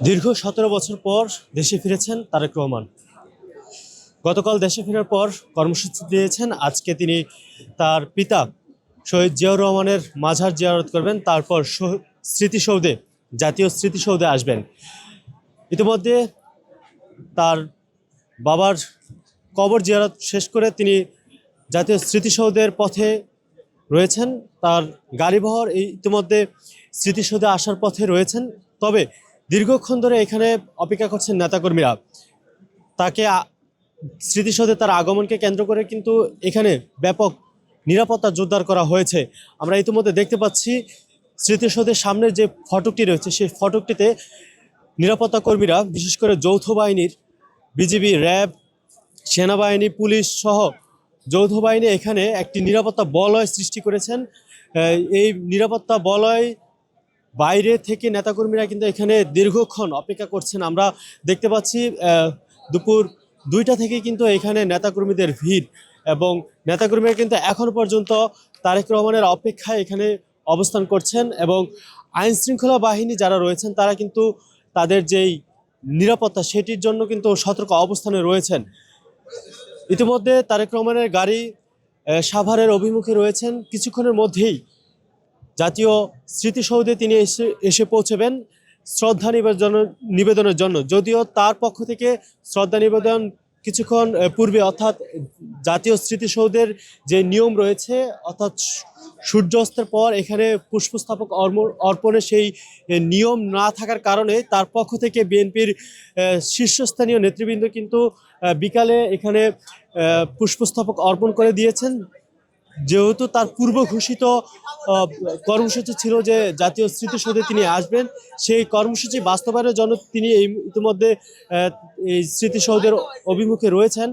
দীর্ঘ ১৭ বছর পর দেশে ফিরেছেন তারেক রহমান। গতকাল দেশে ফেরার পর কর্মসূচি দিয়েছেন। আজকে তিনি তার পিতা শহীদ জিয়াউর রহমানের মাজার জিয়ারত করবেন, তারপর স্মৃতিসৌধে, জাতীয় স্মৃতিসৌধে আসবেন। ইতিমধ্যে তার বাবার কবর জিয়ারত শেষ করে তিনি জাতীয় স্মৃতিসৌধের পথে রয়েছেন। তার গাড়িবহর ইতিমধ্যে স্মৃতিসৌধে আসার পথে রয়েছেন। তবে দীর্ঘক্ষণ ধরে এখানে অপেক্ষা করছেন নেতাকর্মীরা। তাকে স্মৃতিসৌধে তার আগমনকে কেন্দ্র করে কিন্তু এখানে ব্যাপক নিরাপত্তা জোরদার করা হয়েছে। আমরা ইতিমধ্যে দেখতে পাচ্ছি স্মৃতিসৌধের সামনের যে ফটকটি রয়েছে সেই ফটকটিতে নিরাপত্তা কর্মীরা, বিশেষ করে যৌথ বাহিনীর, বিজিবি, র্যাব, সেনাবাহিনী, পুলিশ সহ যৌথ বাহিনী এখানে একটি নিরাপত্তা বলয় সৃষ্টি করেছেন। এই নিরাপত্তা বলয় বাইরে থেকে নেতাকর্মীরা কিন্তু এখানে দীর্ঘক্ষণ অপেক্ষা করছেন। আমরা দেখতে পাচ্ছি দুপুর 2টা থেকে কিন্তু এখানে নেতাকর্মীদের ভিড়, এবং নেতাকর্মীরা কিন্তু এখন পর্যন্ত তারেক রহমানের অপেক্ষায় এখানে অবস্থান করছেন। এবং আইন শৃঙ্খলা বাহিনী যারা রয়েছেন তারা কিন্তু তাদের যেই নিরাপত্তা সেটির জন্য কিন্তু সতর্ক অবস্থানে রয়েছেন। ইতিমধ্যে তারেক রহমানের গাড়ি সাভারের অভিমুখে রয়েছেন। কিছুক্ষণের মধ্যেই জাতীয় স্মৃতিসৌধে তিনি এসে পৌঁছবেন শ্রদ্ধা নিবেদনের জন্য। যদিও তার পক্ষ থেকে শ্রদ্ধা নিবেদন কিছুক্ষণ পূর্বে, অর্থাৎ জাতীয় স্মৃতিসৌধের যে নিয়ম রয়েছে, অর্থাৎ সূর্যাস্তের পর এখানে পুষ্পস্তাবক অর্পণের সেই নিয়ম না থাকার কারণে তার পক্ষ থেকে বিএনপির শীর্ষস্থানীয় নেতৃবৃন্দ কিন্তু বিকালে এখানে পুষ্পস্তবক অর্পণ করে দিয়েছেন। যেহেতু তার পূর্ব ঘোষিত কর্মসূচি ছিল যে জাতীয় স্মৃতিসৌধে তিনি আসবেন, সেই কর্মসূচি বাস্তবায়নের জন্য তিনি ইতিমধ্যে এই স্মৃতিসৌধের অভিমুখে রয়েছেন।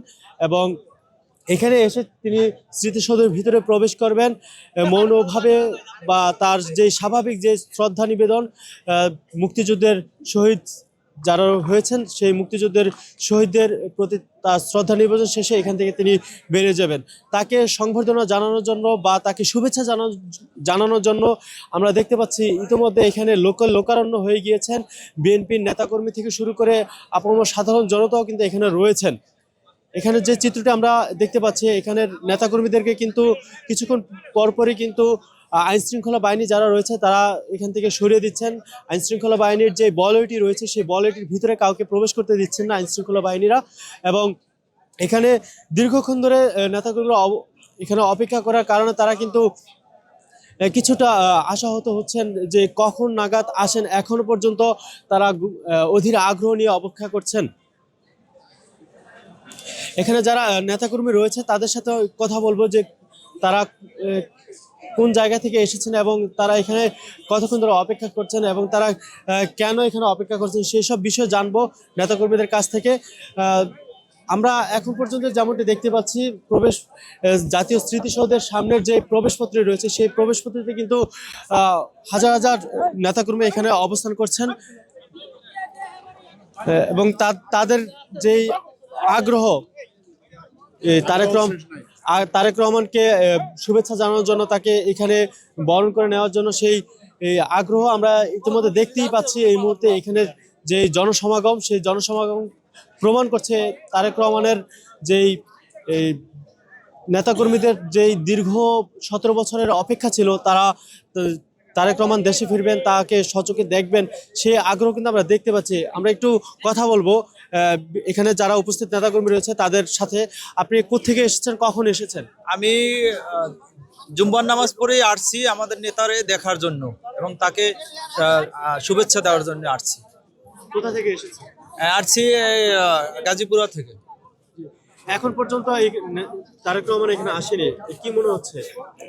এবং এখানে এসে তিনি স্মৃতিসৌধের ভিতরে প্রবেশ করবেন মৌনভাবে, বা তার যে স্বাভাবিক যে শ্রদ্ধা নিবেদন, মুক্তিযুদ্ধের শহীদ যারা হয়েছেন সেই মুক্তিযুদ্ধের শহীদদের প্রতি তার শ্রদ্ধা নিবেদন শেষে এখান থেকে তিনি বেরিয়ে যাবেন। তাকে সংবর্ধনা জানানোর জন্য বা তাকে শুভেচ্ছা জানানোর জন্য আমরা দেখতে পাচ্ছি ইতিমধ্যে এখানে লোকারণ্য হয়ে গিয়েছেন। বিএনপির নেতাকর্মী থেকে শুরু করে আপামর সাধারণ জনতাও কিন্তু এখানে রয়েছেন। এখানে যে চিত্রটি আমরা দেখতে পাচ্ছি, এখানের নেতাকর্মীদেরকে কিন্তু কিছুক্ষণ পরপরই কিন্তু আইন শৃঙ্খলা বাহিনী যারা রয়েছে তারা এখান থেকে সরিয়ে দিচ্ছেন। আইন শৃঙ্খলা বাহিনীর যে বলয়টি রয়েছে সেই বলয়টির ভিতরে কাউকে প্রবেশ করতে দিচ্ছেন না আইন শৃঙ্খলা বাহিনীরা। এবং এখানে দীর্ঘক্ষণ ধরে নেতাকর্মীরা এখানে অপেক্ষা করার কারণে তারা কিন্তু কিছুটা আশাহত হচ্ছেন যে কখন নাগাদ আসেন। এখনো পর্যন্ত তারা অধীর আগ্রহ নিয়ে অপেক্ষা করছেন। এখানে যারা নেতাকর্মী রয়েছে তাদের সাথে কথা বলবো যে তারা কোন জায়গা থেকে এসেছেন এবং তারা এখানে কতক্ষণ ধরে অপেক্ষা করছেন এবং তারা কেন এখানে অপেক্ষা করছেন সেই সব বিষয় জানবো নেতাকর্মীদের কাছ থেকে। আমরা এখন পর্যন্ত যেমনটি দেখতে পাচ্ছি জাতীয় স্মৃতিসৌধের সামনের যে প্রবেশপত্র রয়েছে সেই প্রবেশপত্রতে কিন্তু হাজার হাজার নেতাকর্মী এখানে অবস্থান করছেন, এবং তাদের যেই আগ্রহ তারেক রহমানকে শুভেচ্ছা জানানোর জন্য, তাকে এখানে বরণ করে নেওয়ার জন্য সেই আগ্রহ আমরা ইতিমধ্যে দেখতেই পাচ্ছি। এই মুহূর্তে এখানে যে জনসমাগম, সেই জনসমাগম প্রমাণ করছে তারেক রহমানের যেই নেতাকর্মীদের যেই দীর্ঘ 17 বছরের অপেক্ষা ছিল, তারা তারেক রহমান দেশে ফিরবেন, তাকে সচক্ষে দেখবেন, সেই আগ্রহ কিন্তু আমরা দেখতে পাচ্ছি। আমরা একটু কথা বলবো এখানে যারা উপস্থিত নেতাকর্মী রয়েছে তাদের সাথে। আপনি কোত্থেকে এসেছেন, কখন এসেছেন? আমি জুম্মার নামাজ পড়ে আসছি আমাদের নেতারে দেখার জন্য এবং তাকে শুভেচ্ছা দেওয়ার জন্য আসছি। কোথা থেকে এসেছেন? আসছি গাজীপুরা থেকে। এখন পর্যন্ত তারেক রহমান এখানে আসেনি, কি মনে হচ্ছে?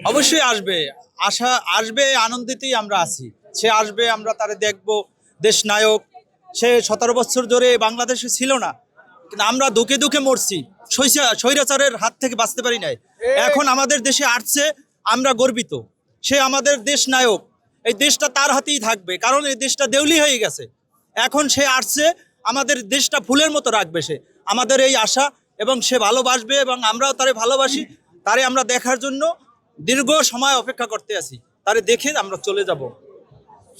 অবশ্যই আসবে, আসবে, আনন্দিতই আমরা আছি। সে আসবে, আমরা তারে দেখবো। দেশ নায়ক, সে 17 বছর ধরে বাংলাদেশে ছিল না, কিন্তু আমরা দুঃখে দুঃখে মরছি, স্বৈরাচারের হাত থেকে বাঁচতে পারি নাই। এখন আমাদের দেশে আসছে, আমরা গর্বিত। সে আমাদের দেশ নায়ক, এই দেশটা তার হাতেই থাকবে, কারণ এই দেশটা দেউলি হয়ে গেছে। এখন সে আসছে, আমাদের দেশটা ফুলের মতো রাখবে সে, আমাদের এই আশা। এবং সে ভালোবাসবে এবং আমরাও তারে ভালোবাসি। তারে আমরা দেখার জন্য দীর্ঘ সময় অপেক্ষা করতে আছি, তারে দেখে আমরা চলে যাব।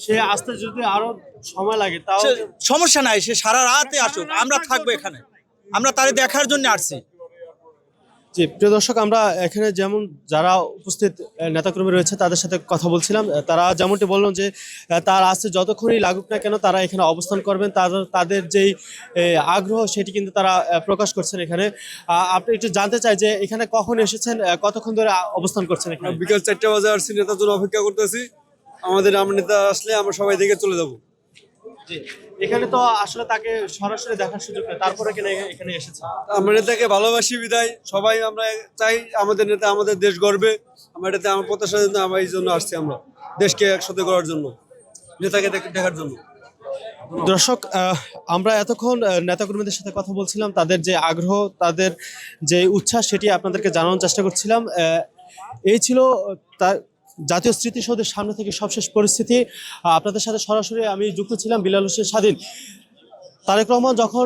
সে আসতে যদি আরো সময় লাগে তাও সমস্যা নাই, সে সারা রাতে আসুক, আমরা থাকবো এখানে, আমরা তারে দেখার জন্য আসছি। জি প্রিয় দর্শক, আমরা এখানে যেমন যারা উপস্থিত নেতাকর্মী রয়েছে তাদের সাথে কথা বলছিলাম। তারা যেমনটি বললেন যে তার আসতে যতক্ষণই লাগুক না কেন তারা এখানে অবস্থান করবেন, তাদের যেই আগ্রহ সেটি কিন্তু তারা প্রকাশ করছেন এখানে। আপনি একটু জানতে চাই যে এখানে কখন এসেছেন, কতক্ষণ ধরে অবস্থান করছেন এখানে? বিকাল 4টা বাজে আসছি, নেতার জন্য অপেক্ষা করতেছি। আমাদের নেতা আসলে আমরা সবাই দেখে চলে যাব। জি, এখানে তো আসলে তাকে সরাসরি দেখার সুযোগ নেই, তারপরে কিনা এখানে এসেছে। আমরা নেতাকে ভালোবাসি বিদায় সবাই আমরা চাই আমাদের নেতা আমাদের দেশ গর্বে। আমার এটাতে আমার প্রত্যাশা জন্য আমরা এই জন্য আসছি, আমরা দেশকে একসাথে করার জন্য, নেতাকে দেখার জন্য। দর্শক, আমরা এতক্ষণ নেতাকর্মীদের সাথে কথা বলছিলাম, তাদের যে আগ্রহ, তাদের যে উচ্ছ্বাস সেটি আপনাদেরকে জানানোর চেষ্টা করছিলাম। এই ছিল তার জাতীয় স্মৃতিসৌধের সামনে থেকে সবশেষ পরিস্থিতি। আপনাদের সাথে সরাসরি আমি যুক্ত ছিলাম, বিলাল হোসেন স্বাধীন। তারেক রহমান যখন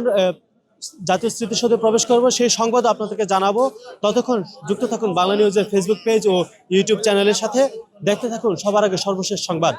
জাতীয় স্মৃতিসৌধে প্রবেশ করবো সেই সংবাদ আপনাদেরকে জানাবো। ততক্ষণ যুক্ত থাকুন বাংলা নিউজের ফেসবুক পেজ ও ইউটিউব চ্যানেলের সাথে। দেখতে থাকুন সবার আগে সর্বশেষ সংবাদ।